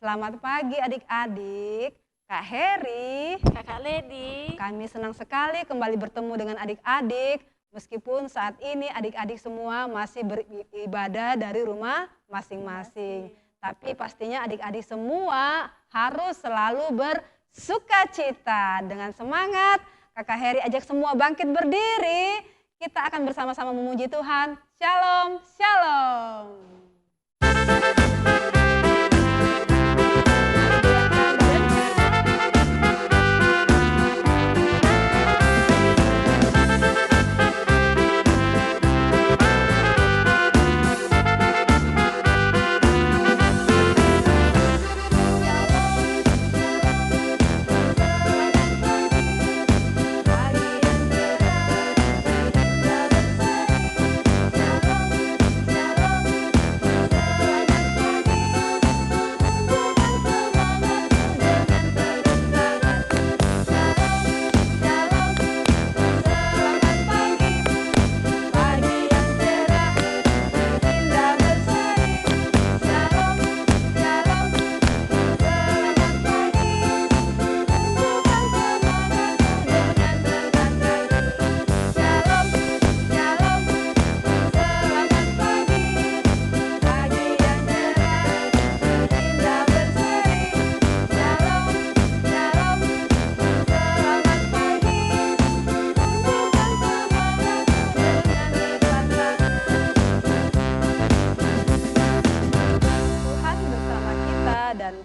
Selamat pagi adik-adik, Kak Heri. Kakak Lady. Kami senang sekali kembali bertemu dengan adik-adik, meskipun saat ini adik-adik semua masih beribadah dari rumah masing-masing. Tapi pastinya adik-adik semua harus selalu bersukacita. Dengan semangat, Kakak Heri ajak semua bangkit berdiri. Kita akan bersama-sama memuji Tuhan. Shalom, shalom.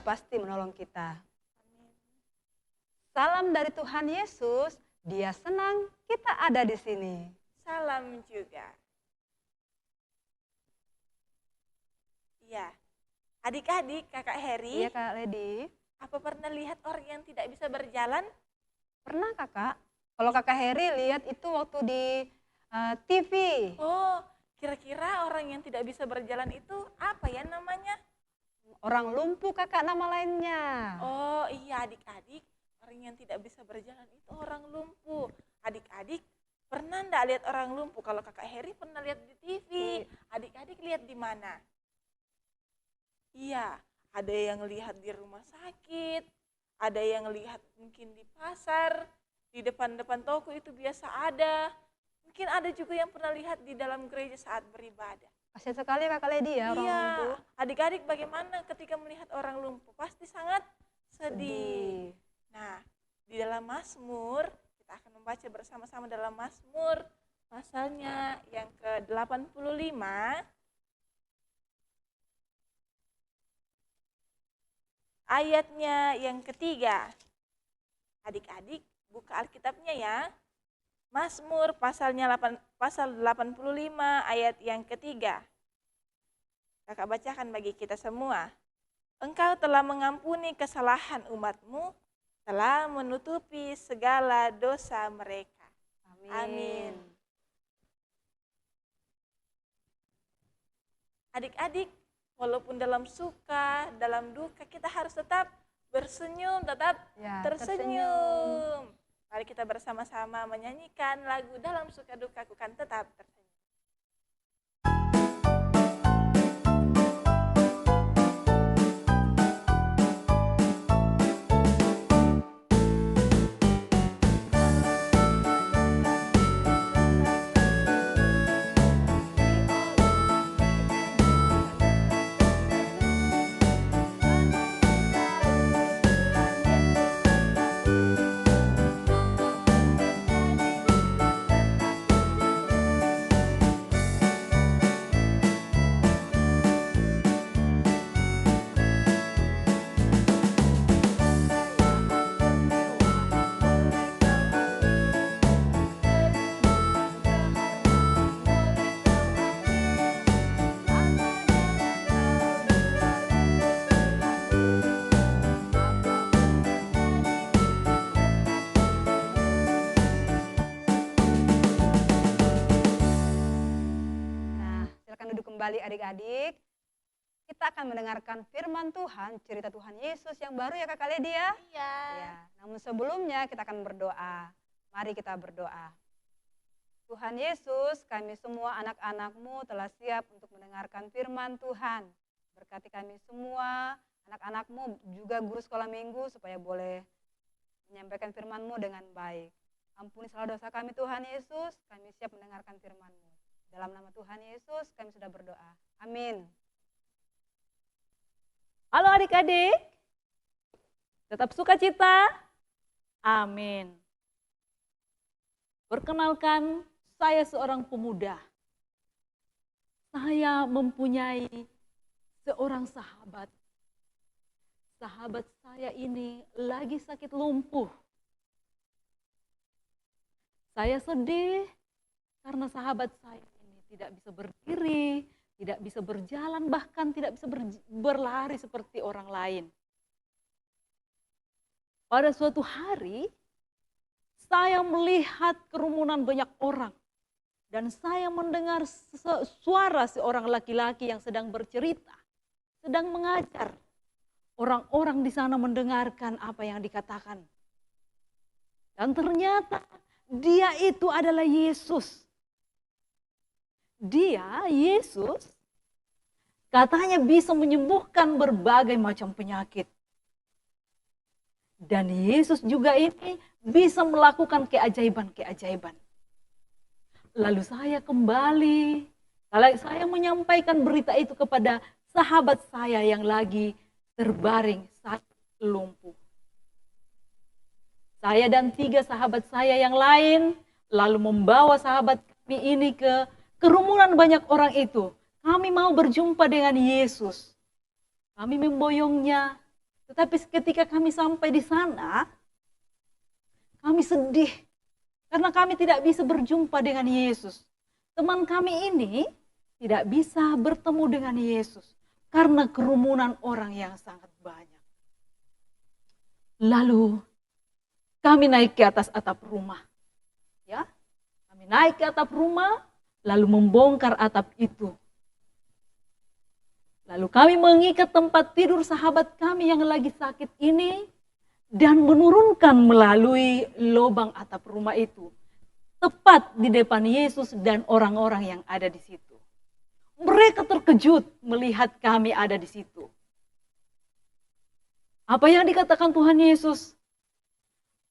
Pasti menolong kita. Salam dari Tuhan Yesus, Dia senang kita ada di sini. Salam juga. Iya, adik-adik, Kakak Heri. Iya Kak Lady. Apa pernah lihat orang yang tidak bisa berjalan? Pernah Kakak. Kalau Kakak Heri lihat itu waktu di TV. Oh, kira-kira orang yang tidak bisa berjalan itu apa ya namanya? Orang lumpuh Kakak nama lainnya. Oh iya adik-adik, orang yang tidak bisa berjalan itu orang lumpuh. Adik-adik pernah enggak lihat orang lumpuh? Kalau Kakak Heri pernah lihat di TV. Adik-adik lihat di mana? Iya, ada yang lihat di rumah sakit, ada yang lihat mungkin di pasar, di depan-depan toko itu biasa ada. Mungkin ada juga yang pernah lihat di dalam gereja saat beribadah. Kasian sekali Kakak Lady ya orang lumpuh. Adik-adik bagaimana ketika melihat orang lumpuh? Pasti sangat sedih. Nah, di dalam Mazmur, kita akan membaca bersama-sama dalam Mazmur, pasalnya yang ke-85. Ayatnya yang ketiga. Adik-adik buka Alkitabnya ya. Mazmur pasal 85 ayat yang ketiga. Kakak bacakan bagi kita semua. Engkau telah mengampuni kesalahan umatmu, telah menutupi segala dosa mereka. Amin. Adik-adik, walaupun dalam suka, dalam duka, kita harus tetap bersenyum, tetap tersenyum. Mari kita bersama-sama menyanyikan lagu dalam suka dukaku kan tetap tersenyum. Kembali adik-adik, kita akan mendengarkan firman Tuhan, cerita Tuhan Yesus yang baru ya Kakak Lady ya? Iya. Ya, namun sebelumnya kita akan berdoa. Mari kita berdoa. Tuhan Yesus, kami semua anak-anak-Mu telah siap untuk mendengarkan firman Tuhan. Berkati kami semua, anak-anakmu, juga guru sekolah minggu supaya boleh menyampaikan firman-Mu dengan baik. Ampuni segala dosa kami Tuhan Yesus, kami siap mendengarkan firman-Mu. Dalam nama Tuhan Yesus kami sudah berdoa. Amin. Halo adik-adik, tetap sukacita? Amin. Perkenalkan, saya seorang pemuda. Saya mempunyai seorang sahabat. Sahabat saya ini lagi sakit lumpuh. Saya sedih karena sahabat saya ini tidak bisa berdiri, tidak bisa berjalan, bahkan tidak bisa berlari seperti orang lain. Pada suatu hari, saya melihat kerumunan banyak orang. Dan saya mendengar suara seorang laki-laki yang sedang bercerita, sedang mengajar. Orang-orang di sana mendengarkan apa yang dikatakan. Dan ternyata dia itu adalah Yesus. Dia, Yesus, katanya bisa menyembuhkan berbagai macam penyakit. Dan Yesus juga ini bisa melakukan keajaiban-keajaiban. Lalu saya kembali, saya menyampaikan berita itu kepada sahabat saya yang lagi terbaring sakit lumpuh. Saya dan 3 sahabat saya yang lain lalu membawa sahabat kami ini ke kerumunan banyak orang itu. Kami mau berjumpa dengan Yesus. Kami memboyongnya, tetapi ketika kami sampai di sana, kami sedih. Karena kami tidak bisa berjumpa dengan Yesus. Teman kami ini tidak bisa bertemu dengan Yesus. Karena kerumunan orang yang sangat banyak. Lalu kami naik ke atas atap rumah. Ya, kami naik ke atap rumah, lalu membongkar atap itu. Lalu kami mengikat tempat tidur sahabat kami yang lagi sakit ini, dan menurunkan melalui lubang atap rumah itu, tepat di depan Yesus dan orang-orang yang ada di situ. Mereka terkejut melihat kami ada di situ. Apa yang dikatakan Tuhan Yesus?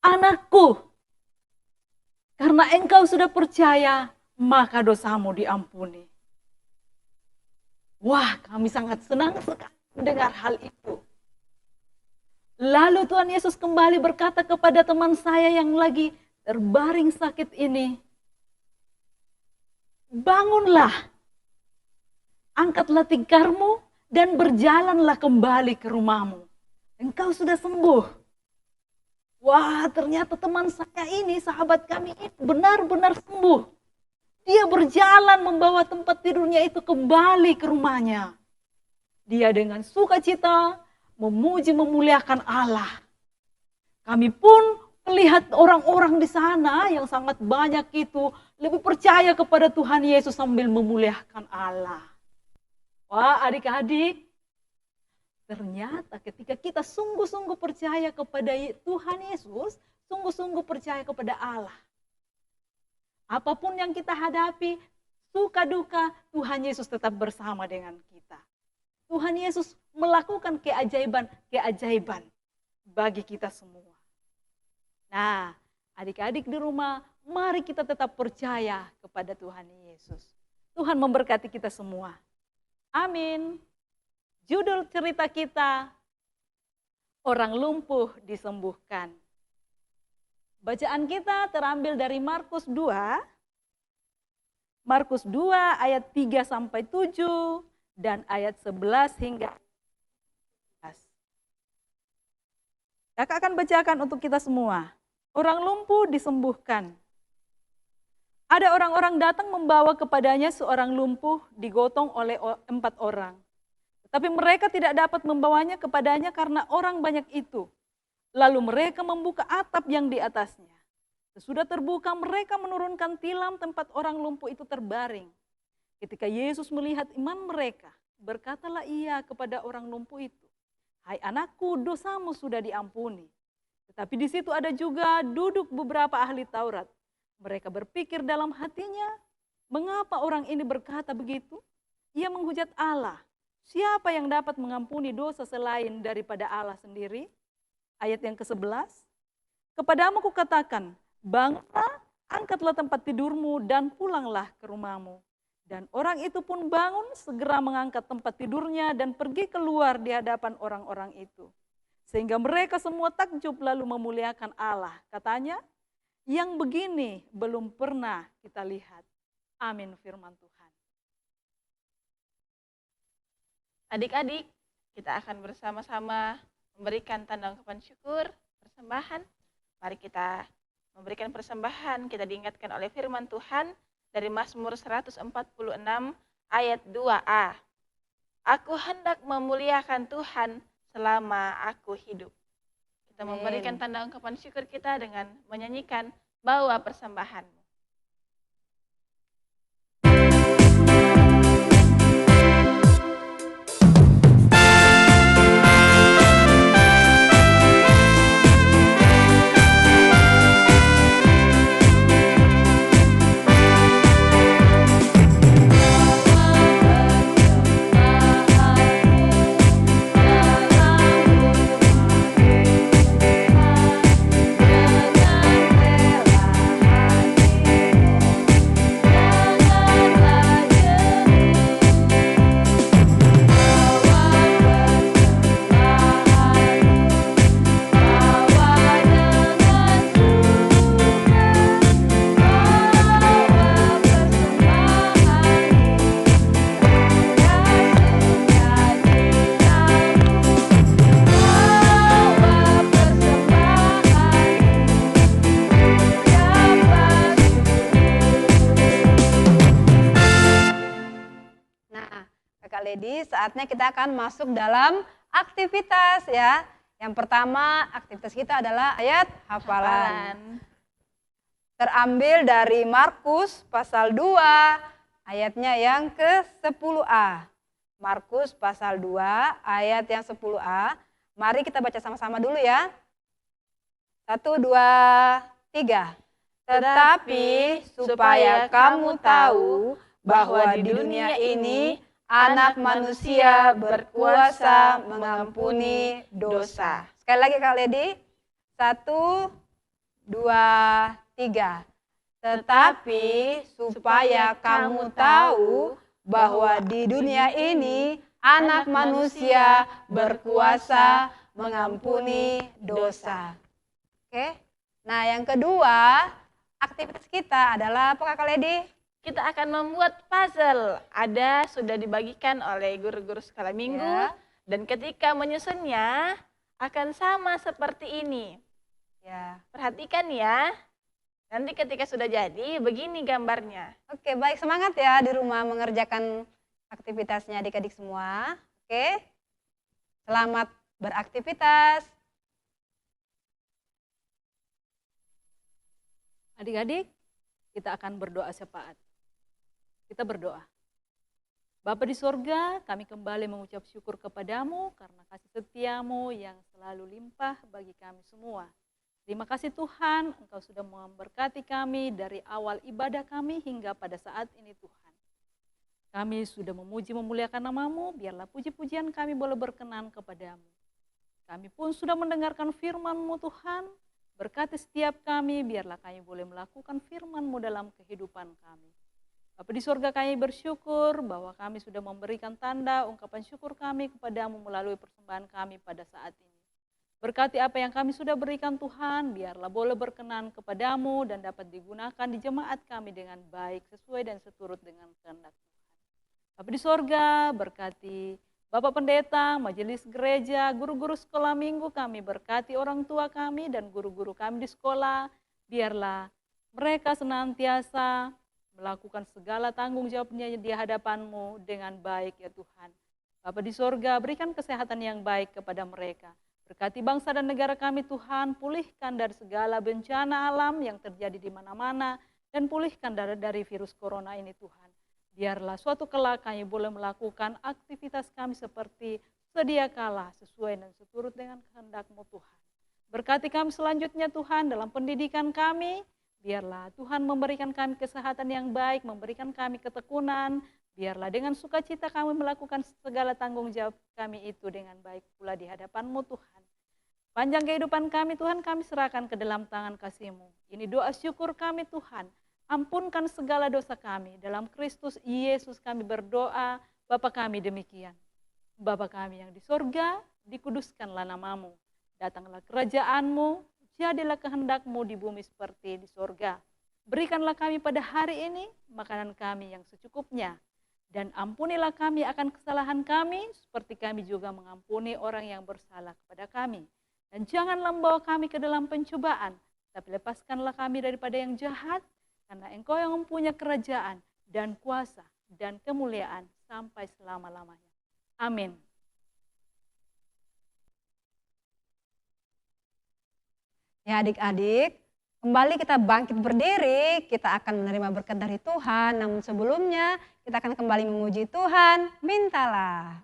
Anakku, karena engkau sudah percaya, maka dosamu diampuni. Wah, kami sangat senang sekali mendengar hal itu. Lalu Tuhan Yesus kembali berkata kepada teman saya yang lagi terbaring sakit ini, bangunlah, angkatlah tikarmu dan berjalanlah kembali ke rumahmu. Engkau sudah sembuh. Wah, ternyata teman saya ini, sahabat kami ini benar-benar sembuh. Dia berjalan membawa tempat tidurnya itu kembali ke rumahnya. Dia dengan sukacita memuji memuliakan Allah. Kami pun melihat orang-orang di sana yang sangat banyak itu lebih percaya kepada Tuhan Yesus sambil memuliakan Allah. Wah, adik-adik, ternyata ketika kita sungguh-sungguh percaya kepada Tuhan Yesus, sungguh-sungguh percaya kepada Allah, apapun yang kita hadapi, suka duka, Tuhan Yesus tetap bersama dengan kita. Tuhan Yesus melakukan keajaiban-keajaiban bagi kita semua. Nah, adik-adik di rumah, mari kita tetap percaya kepada Tuhan Yesus. Tuhan memberkati kita semua. Amin. Judul cerita kita, orang lumpuh disembuhkan. Bacaan kita terambil dari Markus 2. Markus 2 ayat 3 sampai 7 dan ayat 11 hingga 11. Kakak akan bacakan untuk kita semua. Orang lumpuh disembuhkan. Ada orang-orang datang membawa kepadanya seorang lumpuh digotong oleh 4 orang. Tetapi mereka tidak dapat membawanya kepadanya karena orang banyak itu. Lalu mereka membuka atap yang di atasnya. Sesudah terbuka, mereka menurunkan tilam tempat orang lumpuh itu terbaring. Ketika Yesus melihat iman mereka, berkatalah ia kepada orang lumpuh itu, "Hai anakku, dosamu sudah diampuni." Tetapi di situ ada juga duduk beberapa ahli Taurat. Mereka berpikir dalam hatinya, mengapa orang ini berkata begitu? Ia menghujat Allah. Siapa yang dapat mengampuni dosa selain daripada Allah sendiri? Ayat yang ke-11. Kepadamu kukatakan, bangunlah, angkatlah tempat tidurmu dan pulanglah ke rumahmu. Dan orang itu pun bangun, segera mengangkat tempat tidurnya dan pergi keluar di hadapan orang-orang itu. Sehingga mereka semua takjub lalu memuliakan Allah. Katanya, yang begini belum pernah kita lihat. Amin firman Tuhan. Adik-adik, kita akan bersama-sama memberikan tanda ungkapan syukur, persembahan. Mari kita memberikan persembahan, kita diingatkan oleh firman Tuhan dari Mazmur 146 ayat 2a. Aku hendak memuliakan Tuhan selama aku hidup. Kita memberikan tanda ungkapan syukur kita dengan menyanyikan Bawa Persembahanmu. Lady, saatnya kita akan masuk dalam aktivitas ya. Yang pertama, aktivitas kita adalah ayat hafalan. Terambil dari Markus pasal 2, ayatnya yang ke-10a. Markus pasal 2, ayat yang 10a. Mari kita baca sama-sama dulu ya. 1, 2, 3. Tetapi supaya kamu tahu bahwa di dunia ini Anak manusia berkuasa mengampuni dosa. Sekali lagi Kak Lady. 1, 2, 3. Tetapi supaya kamu tahu bahwa di dunia ini anak manusia berkuasa mengampuni dosa. Oke. Nah, yang kedua, aktivitas kita adalah apa Kak Lady? Kita akan membuat puzzle. Ada sudah dibagikan oleh guru-guru skala minggu. Ya. Dan ketika menyusunnya akan sama seperti ini. Ya. Perhatikan ya. Nanti ketika sudah jadi begini gambarnya. Oke, baik, semangat ya di rumah mengerjakan aktivitasnya adik-adik semua. Oke. Selamat beraktivitas. Adik-adik, kita akan berdoa syafaat. Kita berdoa. Bapa di sorga, kami kembali mengucap syukur kepadamu karena kasih setiamu yang selalu limpah bagi kami semua. Terima kasih Tuhan, Engkau sudah memberkati kami dari awal ibadah kami hingga pada saat ini Tuhan. Kami sudah memuji memuliakan namamu, biarlah puji-pujian kami boleh berkenan kepadamu. Kami pun sudah mendengarkan firman-Mu Tuhan, berkati setiap kami, biarlah kami boleh melakukan firman-Mu dalam kehidupan kami. Bapa di sorga, kami bersyukur bahwa kami sudah memberikan tanda ungkapan syukur kami kepadamu melalui persembahan kami pada saat ini. Berkati apa yang kami sudah berikan Tuhan, biarlah boleh berkenan kepadamu dan dapat digunakan di jemaat kami dengan baik sesuai dan seturut dengan kehendak Tuhan. Bapa di sorga, berkati Bapak Pendeta, majelis gereja, guru-guru sekolah minggu kami, berkati orang tua kami dan guru-guru kami di sekolah, biarlah mereka senantiasa melakukan segala tanggung jawabnya di hadapan-Mu dengan baik ya Tuhan. Bapa di sorga, berikan kesehatan yang baik kepada mereka. Berkati bangsa dan negara kami Tuhan, pulihkan dari segala bencana alam yang terjadi di mana-mana, dan pulihkan dari virus corona ini Tuhan. Biarlah suatu kelak kami boleh melakukan aktivitas kami seperti sedia kala, sesuai dan seturut dengan kehendak-Mu Tuhan. Berkati kami selanjutnya Tuhan dalam pendidikan kami, biarlah Tuhan memberikan kami kesehatan yang baik, memberikan kami ketekunan, Biarlah dengan sukacita kami melakukan segala tanggung jawab kami itu dengan baik pula di hadapan-Mu Tuhan. Panjang kehidupan kami Tuhan kami serahkan ke dalam tangan kasih-Mu. Ini doa syukur kami Tuhan. Ampunkan segala dosa kami. Dalam Kristus Yesus kami berdoa, Bapa kami demikian. Bapa kami yang di sorga, dikuduskanlah nama-Mu. Datanglah kerajaan-Mu, jadilah kehendak-Mu di bumi seperti di sorga. Berikanlah kami pada hari ini makanan kami yang secukupnya. Dan ampunilah kami akan kesalahan kami, seperti kami juga mengampuni orang yang bersalah kepada kami. Dan janganlah membawa kami ke dalam pencobaan, tapi lepaskanlah kami daripada yang jahat, karena Engkau yang mempunyai kerajaan dan kuasa dan kemuliaan sampai selama-lamanya. Amin. Ya adik-adik, kembali kita bangkit berdiri, kita akan menerima berkat dari Tuhan. Namun sebelumnya kita akan kembali memuji Tuhan, mintalah.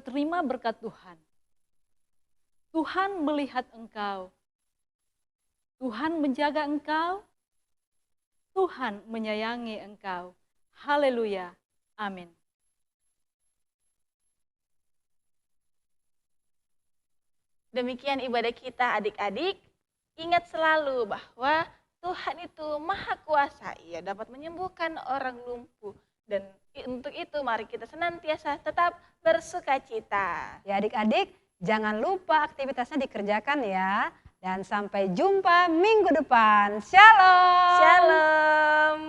Terima berkat Tuhan. Tuhan melihat engkau. Tuhan menjaga engkau. Tuhan menyayangi engkau. Haleluya. Amin. Demikian ibadah kita adik-adik. Ingat selalu bahwa Tuhan itu maha kuasa. Ia dapat menyembuhkan orang lumpuh. Dan untuk itu mari kita senantiasa tetap bersukacita. Ya adik-adik, jangan lupa aktivitasnya dikerjakan ya. Dan sampai jumpa minggu depan. Shalom. Shalom.